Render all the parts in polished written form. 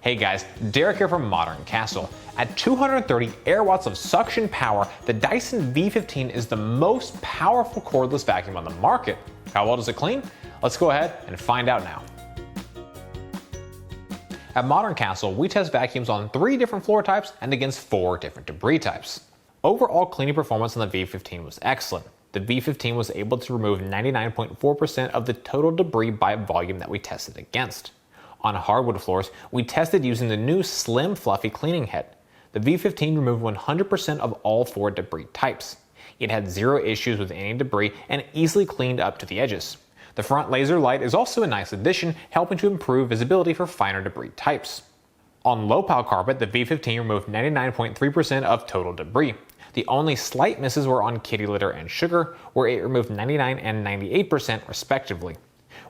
Hey guys, Derek here from Modern Castle. At 230 air watts of suction power, the Dyson V15 is the most powerful cordless vacuum on the market. How well does it clean? Let's go ahead and find out now. At Modern Castle, we test vacuums on 3 different floor types and against 4 different debris types. Overall cleaning performance on the V15 was excellent. The V15 was able to remove 99.4% of the total debris by volume that we tested against. On hardwood floors, we tested using the new slim fluffy cleaning head. The V15 removed 100% of all 4 debris types. It had 0 issues with any debris and easily cleaned up to the edges. The front laser light is also a nice addition, helping to improve visibility for finer debris types. On low-pile carpet, the V15 removed 99.3% of total debris. The only slight misses were on kitty litter and sugar, where it removed 99% and 98% respectively.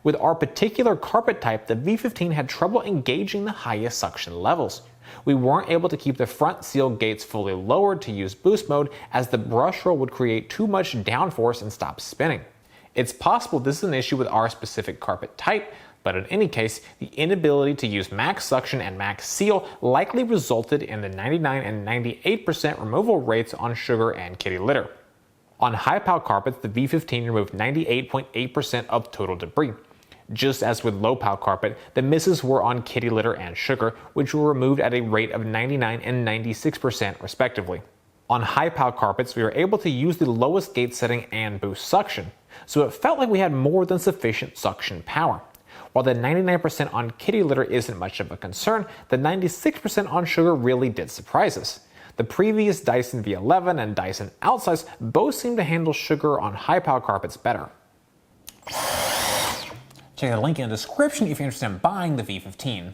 With our particular carpet type, the V15 had trouble engaging the highest suction levels. We weren't able to keep the front seal gates fully lowered to use boost mode, as the brush roll would create too much downforce and stop spinning. It's possible this is an issue with our specific carpet type, but in any case, the inability to use max suction and max seal likely resulted in the 99% and 98% removal rates on sugar and kitty litter. On high-pile carpets, the V15 removed 98.8% of total debris. Just as with low-pile carpet, the misses were on kitty litter and sugar, which were removed at a rate of 99% and 96% respectively. On high-pile carpets, we were able to use the lowest gate setting and boost suction, so it felt like we had more than sufficient suction power. While the 99% on kitty litter isn't much of a concern, the 96% on sugar really did surprise us. The previous Dyson V11 and Dyson Outsize both seem to handle sugar on high-pile carpets better. Check the link in the description if you're interested in buying the V15.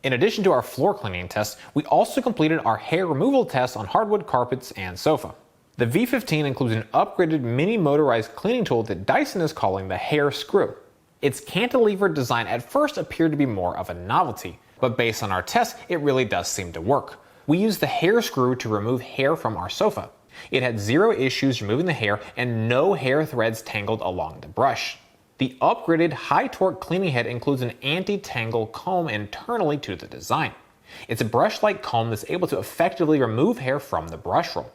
In addition to our floor cleaning test, we also completed our hair removal test on hardwood carpets and sofa. The V15 includes an upgraded mini motorized cleaning tool that Dyson is calling the hair screw. Its cantilever design at first appeared to be more of a novelty, but based on our test, it really does seem to work. We used the hair screw to remove hair from our sofa. It had 0 issues removing the hair and no hair threads tangled along the brush. The upgraded high-torque cleaning head includes an anti-tangle comb internally to the design. It's a brush-like comb that's able to effectively remove hair from the brush roll.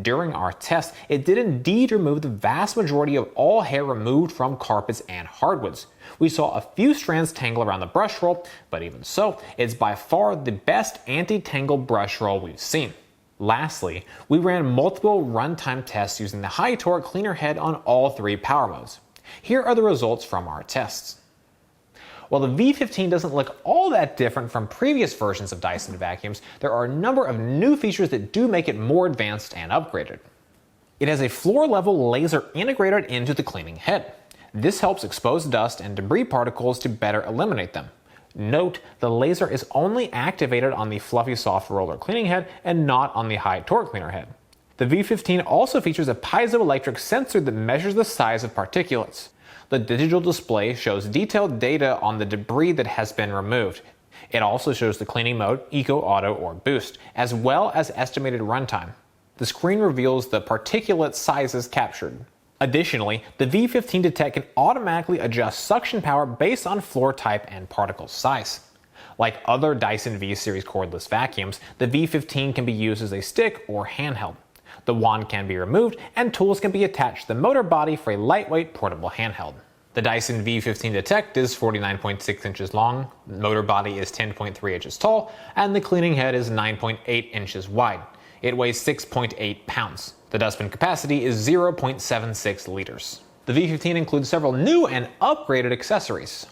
During our test, it did indeed remove the vast majority of all hair removed from carpets and hardwoods. We saw a few strands tangle around the brush roll, but even so, it's by far the best anti-tangle brush roll we've seen. Lastly, we ran multiple runtime tests using the high-torque cleaner head on all 3 power modes. Here are the results from our tests. While the V15 doesn't look all that different from previous versions of Dyson vacuums, there are a number of new features that do make it more advanced and upgraded. It has a floor-level laser integrated into the cleaning head. This helps expose dust and debris particles to better eliminate them. Note, the laser is only activated on the fluffy soft roller cleaning head and not on the high torque cleaner head. The V15 also features a piezoelectric sensor that measures the size of particulates. The digital display shows detailed data on the debris that has been removed. It also shows the cleaning mode, Eco, Auto, or Boost, as well as estimated runtime. The screen reveals the particulate sizes captured. Additionally, the V15 Detect can automatically adjust suction power based on floor type and particle size. Like other Dyson V-Series cordless vacuums, the V15 can be used as a stick or handheld. The wand can be removed, and tools can be attached to the motor body for a lightweight portable handheld. The Dyson V15 Detect is 49.6 inches long, the motor body is 10.3 inches tall, and the cleaning head is 9.8 inches wide. It weighs 6.8 pounds. The dustbin capacity is 0.76 liters. The V15 includes several new and upgraded accessories.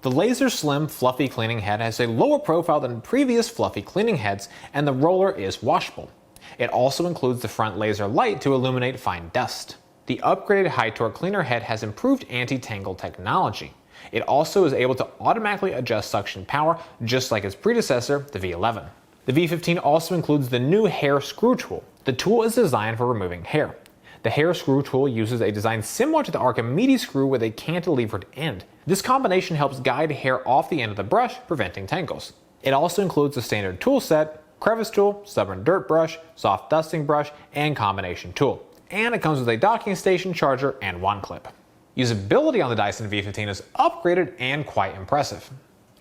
The Laser Slim Fluffy Cleaning Head has a lower profile than previous fluffy cleaning heads, and the roller is washable. It also includes the front laser light to illuminate fine dust. The upgraded high-torque cleaner head has improved anti-tangle technology. It also is able to automatically adjust suction power, just like its predecessor, the V11. The V15 also includes the new hair screw tool. The tool is designed for removing hair. The hair screw tool uses a design similar to the Archimedes screw with a cantilevered end. This combination helps guide hair off the end of the brush, preventing tangles. It also includes a standard tool set, crevice tool, stubborn dirt brush, soft dusting brush, and combination tool. And it comes with a docking station, charger, and wand clip. Usability on the Dyson V15 is upgraded and quite impressive.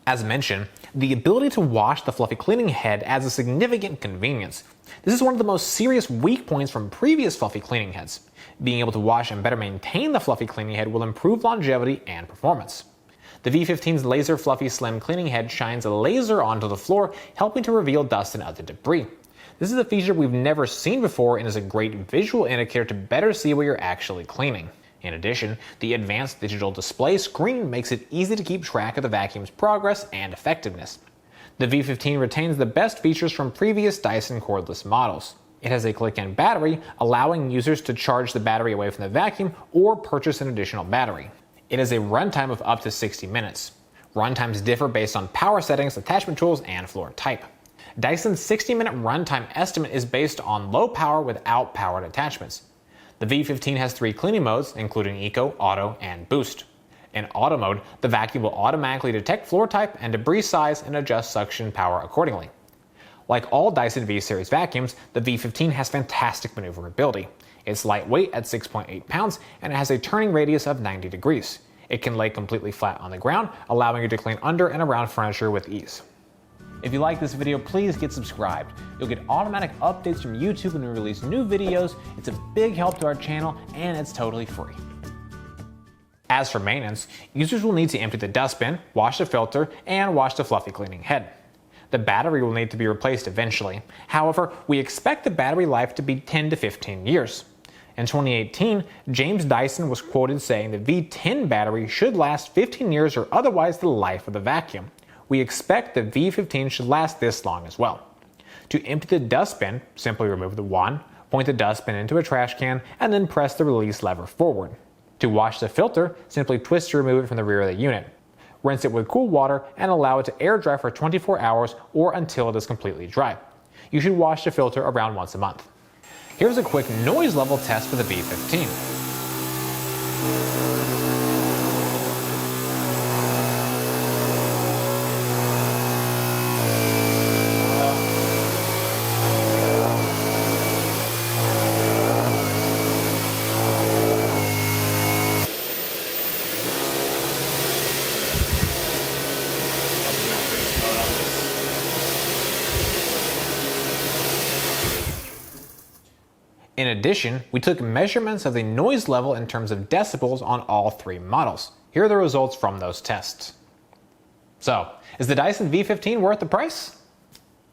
As mentioned, the ability to wash the fluffy cleaning head adds a significant convenience. This is one of the most serious weak points from previous fluffy cleaning heads. Being able to wash and better maintain the fluffy cleaning head will improve longevity and performance. The V15's Laser Fluffy Slim cleaning head shines a laser onto the floor, helping to reveal dust and other debris. This is a feature we've never seen before and is a great visual indicator to better see what you're actually cleaning. In addition, the advanced digital display screen makes it easy to keep track of the vacuum's progress and effectiveness. The V15 retains the best features from previous Dyson cordless models. It has a click-in battery, allowing users to charge the battery away from the vacuum or purchase an additional battery. It has a runtime of up to 60 minutes. Runtimes differ based on power settings, attachment tools, and floor type. Dyson's 60-minute runtime estimate is based on low power without powered attachments. The V15 has 3 cleaning modes, including Eco, Auto, and Boost. In Auto mode, the vacuum will automatically detect floor type and debris size and adjust suction power accordingly. Like all Dyson V-Series vacuums, the V15 has fantastic maneuverability. It's lightweight at 6.8 pounds and it has a turning radius of 90 degrees. It can lay completely flat on the ground, allowing you to clean under and around furniture with ease. If you like this video, please get subscribed. You'll get automatic updates from YouTube when we release new videos. It's a big help to our channel and it's totally free. As for maintenance, users will need to empty the dustbin, wash the filter, and wash the fluffy cleaning head. The battery will need to be replaced eventually. However, we expect the battery life to be 10 to 15 years. In 2018, James Dyson was quoted saying the V10 battery should last 15 years or otherwise the life of the vacuum. We expect the V15 should last this long as well. To empty the dustbin, simply remove the wand, point the dustbin into a trash can, and then press the release lever forward. To wash the filter, simply twist to remove it from the rear of the unit. Rinse it with cool water and allow it to air dry for 24 hours or until it is completely dry. You should wash the filter around once a month. Here's a quick noise level test for the V15. In addition, we took measurements of the noise level in terms of decibels on all 3 models. Here are the results from those tests. So, is the Dyson V15 worth the price?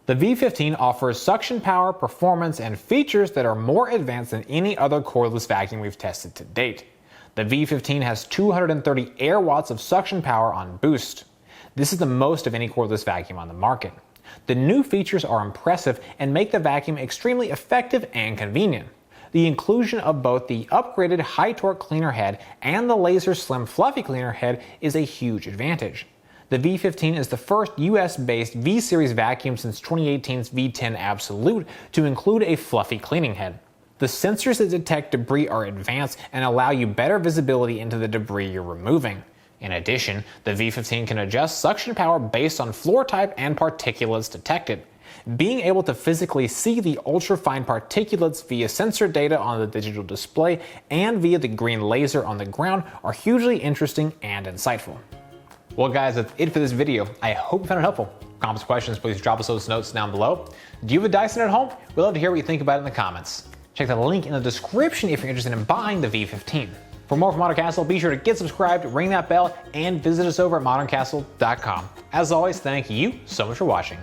The V15 offers suction power, performance, and features that are more advanced than any other cordless vacuum we've tested to date. The V15 has 230 air watts of suction power on Boost. This is the most of any cordless vacuum on the market. The new features are impressive and make the vacuum extremely effective and convenient. The inclusion of both the upgraded high torque cleaner head and the Laser Slim Fluffy cleaner head is a huge advantage. The V15 is the first US-based V-Series vacuum since 2018's V10 Absolute to include a fluffy cleaning head. The sensors that detect debris are advanced and allow you better visibility into the debris you're removing. In addition, the V15 can adjust suction power based on floor type and particulates detected. Being able to physically see the ultra-fine particulates via sensor data on the digital display and via the green laser on the ground are hugely interesting and insightful. Well guys, that's it for this video. I hope you found it helpful. Comments, questions, please drop us those notes down below. Do you have a Dyson at home? We'd love to hear what you think about it in the comments. Check the link in the description if you're interested in buying the V15. For more from Modern Castle, be sure to get subscribed, ring that bell, and visit us over at moderncastle.com. As always, thank you so much for watching.